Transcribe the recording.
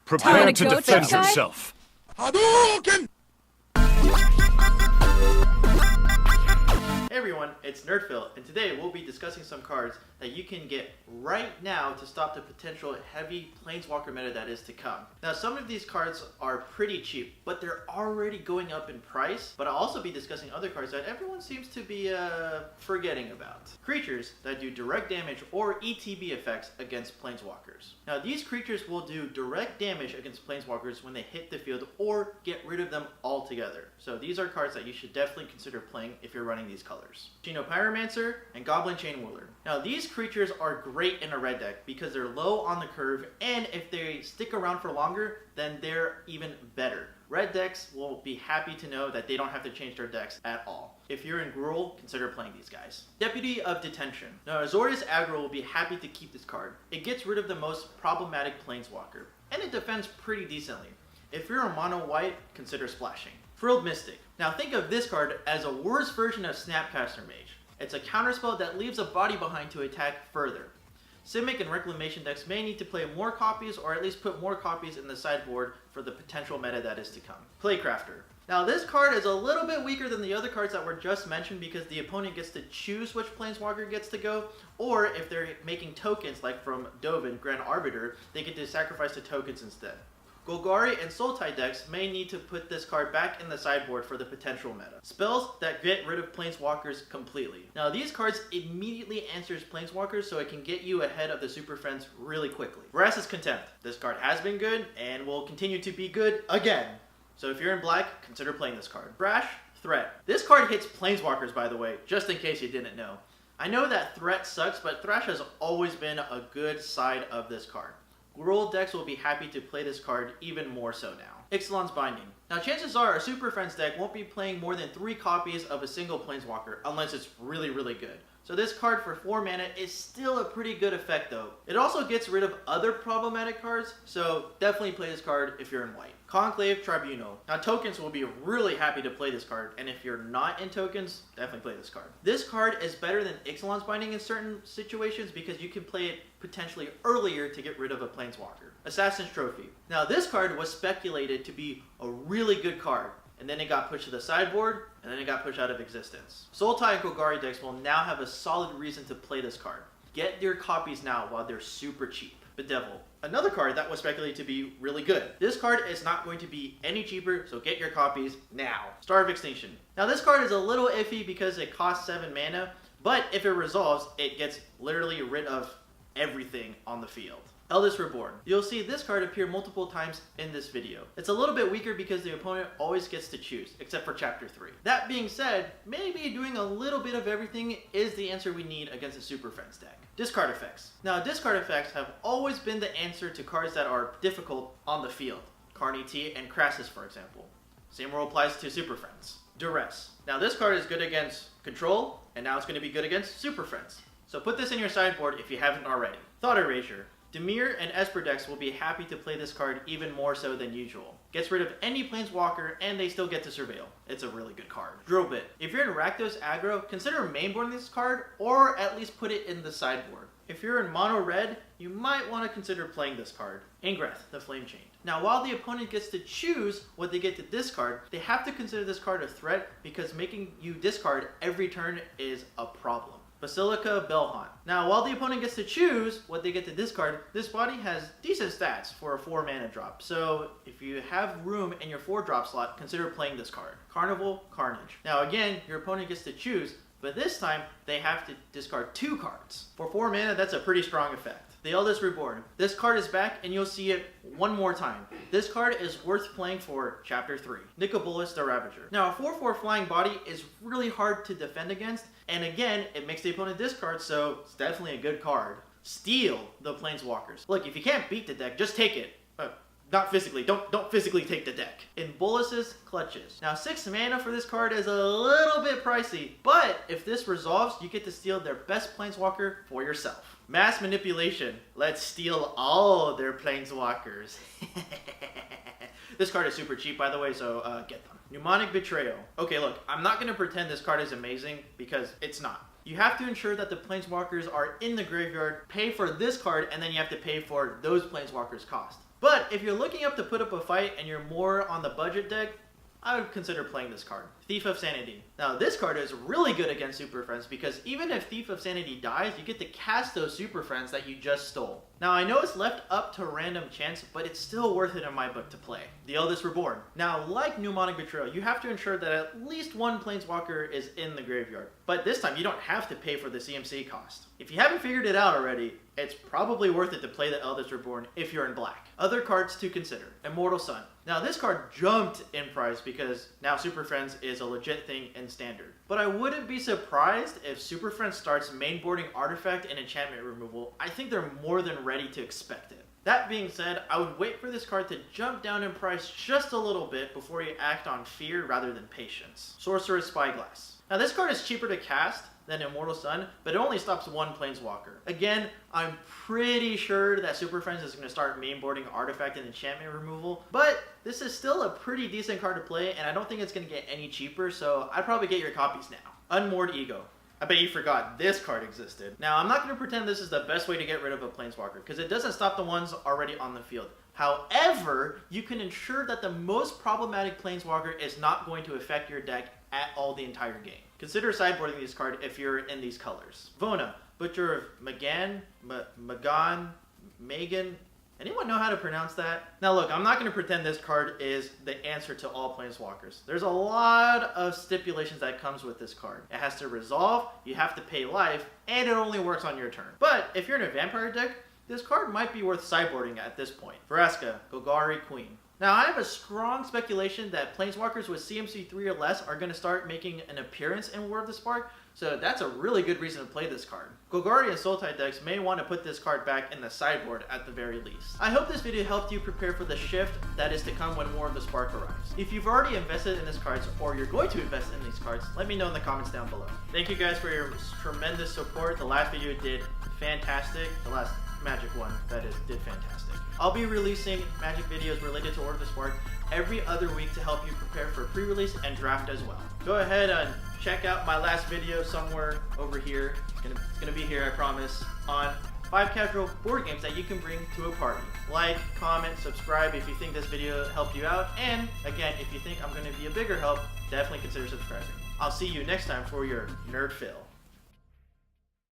Prepare to go, defend tough guy? yourself. Hey everyone, it's NerdPhil, and today we'll be discussing some cards that you can get right now to stop the potential heavy Planeswalker meta that is to come. Now, some of these cards are pretty cheap, but they're already going up in price, but I'll also be discussing other cards that everyone seems to be forgetting about. Creatures that do direct damage or ETB effects against Planeswalkers. Now, these creatures will do direct damage against Planeswalkers when they hit the field or get rid of them altogether. So these are cards that you should definitely consider playing if you're running these colors. Chino Pyromancer and Goblin Chain Whirler. Now, these creatures are great in a red deck because they're low on the curve, and if they stick around for longer, then they're even better. Red decks will be happy to know that they don't have to change their decks at all. If you're in Gruul, consider playing these guys. Deputy of Detention. Now, Azorius Aggro will be happy to keep this card. It gets rid of the most problematic Planeswalker, and it defends pretty decently. If you're a mono white, consider splashing. Frilled Mystic. Now think of this card as a worse version of Snapcaster Mage. It's a counterspell that leaves a body behind to attack further. Simic and Reclamation decks may need to play more copies, or at least put more copies in the sideboard for the potential meta that is to come. Playcrafter. Now this card is a little bit weaker than the other cards that were just mentioned because the opponent gets to choose which Planeswalker gets to go, or if they're making tokens like from Dovin, Grand Arbiter, they get to sacrifice the tokens instead. Golgari and Sultai decks may need to put this card back in the sideboard for the potential meta. Spells that get rid of Planeswalkers completely. Now these cards immediately answers Planeswalkers, so it can get you ahead of the Super Friends really quickly. Vraska's Contempt. This card has been good and will continue to be good again. So if you're in black, consider playing this card. Thrash, Threat. This card hits Planeswalkers, by the way, just in case you didn't know. I know that Threat sucks, but Thrash has always been a good side of this card. Gruul decks will be happy to play this card even more so now. Ixalan's Binding. Now chances are a Super Friends deck won't be playing more than 3 copies of a single Planeswalker unless it's really, really good. So this card for 4 mana is still a pretty good effect though. It also gets rid of other problematic cards, so definitely play this card if you're in white. Conclave Tribunal. Now tokens will be really happy to play this card, and if you're not in tokens, definitely play this card. This card is better than Ixalan's Binding in certain situations because you can play it potentially earlier to get rid of a Planeswalker. Assassin's Trophy. Now this card was speculated to be a really good card, and then it got pushed to the sideboard, and then it got pushed out of existence. Sultai and Golgari decks will now have a solid reason to play this card. Get your copies now while they're super cheap. Bedevil. Another card that was speculated to be really good. This card is not going to be any cheaper, so get your copies now. Star of Extinction. Now this card is a little iffy because it costs 7 mana, but if it resolves, it gets literally rid of everything on the field. Eldest Reborn. You'll see this card appear multiple times in this video. It's a little bit weaker because the opponent always gets to choose, except for Chapter 3. That being said, maybe doing a little bit of everything is the answer we need against a Super Friends deck. Discard effects. Now, discard effects have always been the answer to cards that are difficult on the field. Carney T and Crassus, for example. Same rule applies to Super Friends. Duress. Now, this card is good against Control, and now it's going to be good against Super Friends. So put this in your sideboard if you haven't already. Thought Erasure. Dimir and Esper decks will be happy to play this card even more so than usual. Gets rid of any Planeswalker, and they still get to surveil. It's a really good card. Drillbit. If you're in Rakdos aggro, consider mainboarding this card, or at least put it in the sideboard. If you're in mono red, you might want to consider playing this card. Ingress, the Flame Chain. Now while the opponent gets to choose what they get to discard, they have to consider this card a threat because making you discard every turn is a problem. Basilica Bellhaunt. Now, while the opponent gets to choose what they get to discard, this body has decent stats for a 4 mana drop. So if you have room in your 4 drop slot, consider playing this card. Carnival Carnage. Now again, your opponent gets to choose, but this time they have to discard 2 cards. For 4 mana, that's a pretty strong effect. The Eldest Reborn. This card is back and you'll see it one more time. This card is worth playing for Chapter 3. Nicobolus the Ravager. Now a 4/4 flying body is really hard to defend against, and again, it makes the opponent discard, so it's definitely a good card. Steal the Planeswalkers. Look, if you can't beat the deck, just take it. Not physically. Don't physically take the deck. In Bolus's Clutches. Now 6 mana for this card is a little bit pricey, but if this resolves, you get to steal their best Planeswalker for yourself. Mass Manipulation. Let's steal all their Planeswalkers. This card is super cheap, by the way, so get them. Mnemonic Betrayal. Okay, look, I'm not going to pretend this card is amazing, because it's not. You have to ensure that the Planeswalkers are in the graveyard, pay for this card, and then you have to pay for those Planeswalkers' cost. But if you're looking up to put up a fight and you're more on the budget deck, I would consider playing this card, Thief of Sanity. Now this card is really good against Super Friends because even if Thief of Sanity dies, you get to cast those Super Friends that you just stole. Now I know it's left up to random chance, but it's still worth it in my book to play. The Eldest Reborn. Now like Mnemonic Betrayal, you have to ensure that at least one Planeswalker is in the graveyard. But this time you don't have to pay for the CMC cost. If you haven't figured it out already, it's probably worth it to play the Eldest Reborn if you're in black. Other cards to consider. Immortal Sun. Now this card jumped in price because now Super Friends is a legit thing in Standard. But I wouldn't be surprised if Super Friends starts mainboarding Artifact and enchantment removal. I think they're more than ready to expect it. That being said, I would wait for this card to jump down in price just a little bit before you act on fear rather than patience. Sorcerer's Spyglass. Now this card is cheaper to cast than Immortal Sun, but it only stops one Planeswalker. Again, I'm pretty sure that Super Friends is going to start mainboarding Artifact and enchantment removal, but this is still a pretty decent card to play, and I don't think it's going to get any cheaper, so I'd probably get your copies now. Unmoored Ego. I bet you forgot this card existed. Now, I'm not going to pretend this is the best way to get rid of a Planeswalker, because it doesn't stop the ones already on the field. However, you can ensure that the most problematic Planeswalker is not going to affect your deck at all the entire game. Consider sideboarding this card if you're in these colors. Vona, Butcher of Magan, Megan. Anyone know how to pronounce that? Now look, I'm not going to pretend this card is the answer to all Planeswalkers. There's a lot of stipulations that comes with this card. It has to resolve, you have to pay life, and it only works on your turn. But if you're in a Vampire deck, this card might be worth sideboarding at this point. Vraska, Golgari Queen. Now, I have a strong speculation that Planeswalkers with CMC 3 or less are going to start making an appearance in War of the Spark, so that's a really good reason to play this card. Golgari and Sultai decks may want to put this card back in the sideboard at the very least. I hope this video helped you prepare for the shift that is to come when War of the Spark arrives. If you've already invested in these cards, or you're going to invest in these cards, let me know in the comments down below. Thank you guys for your tremendous support. The last video did fantastic. The last Magic one, that is, did fantastic. I'll be releasing Magic videos related to War of the Spark every other week to help you prepare for pre-release and draft as well. Go ahead and check out my last video somewhere over here. It's gonna be here, I promise, on 5 casual board games that you can bring to a party. Like, comment, subscribe if you think this video helped you out, and again, if you think I'm gonna be a bigger help, definitely consider subscribing. I'll see you next time for your NerdPhil.